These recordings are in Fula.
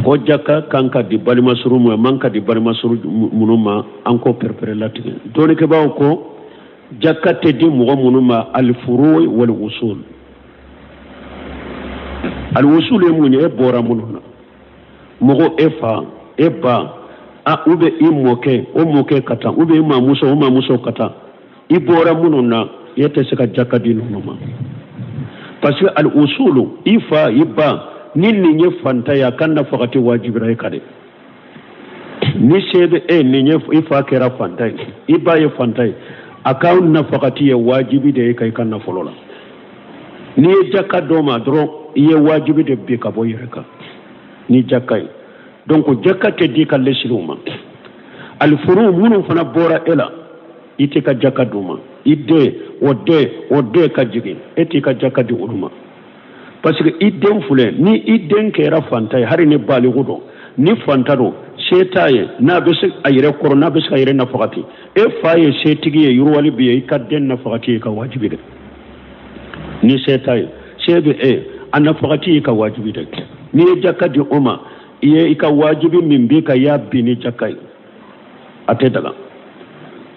ko jakka kanka di balima suru mu manka di balima suru munuma anko perpere latige doni ke bawo ko jakka te di mo munuma al furu wal usul al usul e munye e bora mununa mogo efa eba a ube imoke o moke kata ube o mamuso kata i bora mununa yete seka jakka di numa parce que al usulu ifa iba ni nye fanta ya kanna fakati wajibira kade ni sebe ni nye ifa kera fanta iba ye fanta account na fakati ya wajibi de kai kanna folola ni jakka doma dro ye wajibi de be ka boyeka ni jakkai donc jakka te di kalle siluma al furu munun fana bora ela ite ka jakka duma ide wode ka jigi eti ka jakka di uluma parce que idden fule ni idden kera fanta hari ne bali gudo ni fanta do setaye na be se ayre koro na be se ayre na fakati e faye setigi ye yurwali biye kadden na fakati ka wajibi de ni setaye sebe anna fakati ka wajibi de ni jakka di umma ye ka wajibi min bi ka ya bini jakkai ate daga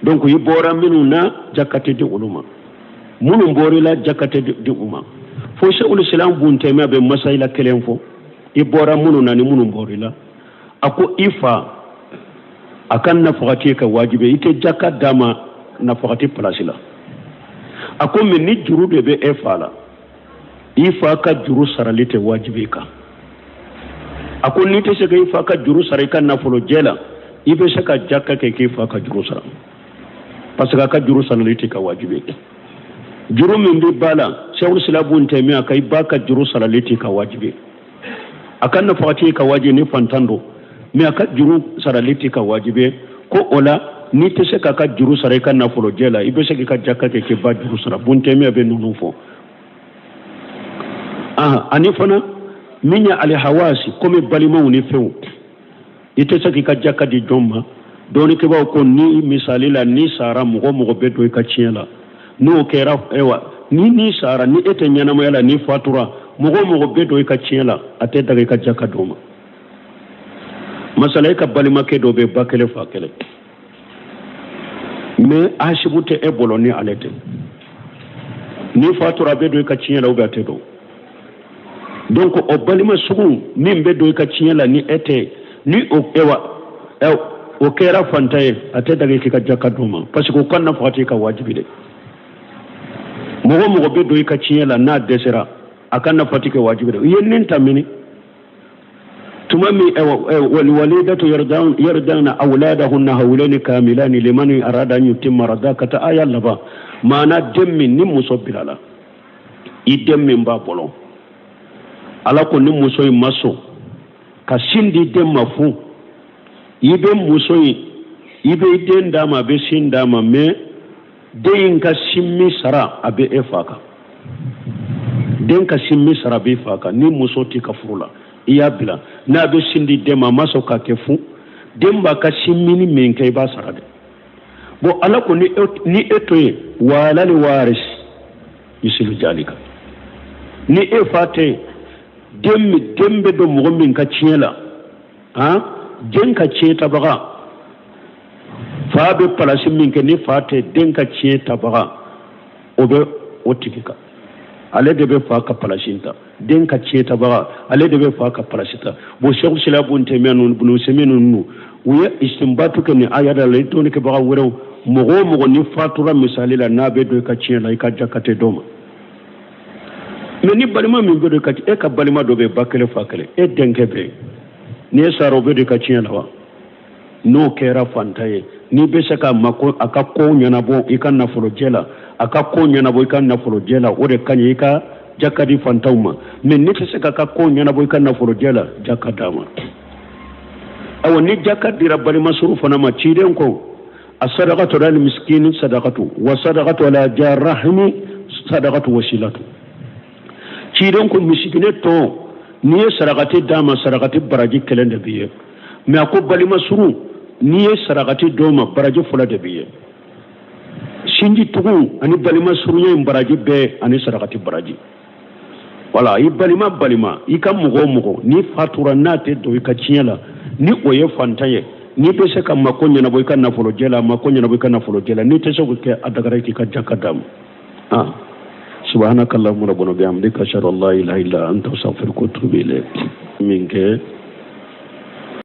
donc yi bora minu na jakkate di uluma munu bori la jakkate di umma fo shaykhul islam bunte me be masaila kelen fo ibora munu nani munu borila ako ifa akan nafaqati ka wajibe ite jakka dama nafaqati plasila ako min ni juru de be efala ifa ka juru saralite wajibe ka ako ni te sega ifa ka juru sarika nafolo jela ibe saka jakka ke ifa ka juru sara parce que ka juru saralite ka wajibe juru min bi bala shawul silabun taimiya kai baka juru saraliti ka wajibe akan na fati ka wajibe ni fantando me aka juru saraliti ka wajibe ko ola ni te se ka juru sarai kan na folo jela ibe se ka jakka ke ba juru sara bun taimiya be nunu fo ani fana minya al hawasi comme balima ni few ite se ka jakka di jomma doni ke ba ko ni misalila ni sara mugo be do ka chiela no kera ewa ni sara ni ete nyana mo yala ni fatura mugo be do ka chiela ate daga ka jakka doma masala ka balima ke do be bakele fakele me ashibute e boloni alete ni fatura be do ka chiela o gate do donc o balima sugu min be do ka chiela ni ete ni o ewa o kera fantaye ate daga ka jakka doma parce que ko na fati ka wajibi de mogo be do ka chiela na desera akan na fatike wajibi yennin tamini tumami wal walidatu yardana awladahunna hawlan kamilan liman arada an yutimma radakata aya laba mana demmi ni muso bilala idemmi mba bolo ala ko ni muso maso ka sindi demma fu ibe muso ibe dendama be sindama me den ka simmi sara abe efaka den ka simmi sara be faka ni muso ti ka furula iya bila na be sindi dema maso ka kefu den ba ka simmi ni men kai ba sara de bo ala ko ni etoye wala li waris yisilu jalika ni efate dembe do mo min ka ciela den ka cieta baga faabe palasi min ke ni fate denka cie tabaga obe otikika ale de be fa ka palasinta denka cie tabaga ale de be fa ka palasita bo shekhu silabun temenu bunu semenu nu uya istimbatu ke ni ayada le to ni ke baga wero mogo ni fatura misali la nabe do ka cie la ka jakate doma me ni balima min be do ka e ka balima do be bakele fakele e denke be ni saro be do ka cie la wa no kera fantaye ni be saka mako aka ko nyana bo ikan na folo jela aka ko nyana bo ikan na folo jela ode kanye ika jakadi fantauma men ni saka ka ko nyana bo ikan na folo jela jakadama aw ni jakadi rabbali masrufa na ma ciden ko as-sadaqatu lil miskin sadaqatu wa sadaqatu ala jarrahmi sadaqatu wasilatu ciden ko miskine to ni sadaqati dama sadaqati baraji kelende biye me ko bali masru ni sadaqati doma baraji fula de biye shinji tugu ani bali masru ye baraji be ani sadaqati baraji wala i balima i ka mɔgɔ ni fatura n'a tɛ don i ka tiɲɛ la ni o ye fantan ye n'i bɛ se ka mako ɲɛnabɔ i ka nafolojɛ la mako ɲɛnabɔ i ka nafolojɛ la n'i tɛ se k'o kɛ a dagara k'i ka jaka d'a ma subhanaka allahumma rabbana bihamdika ashhadu an la ilaha illa anta astaghfiruka wa atubu ilayk min kɛ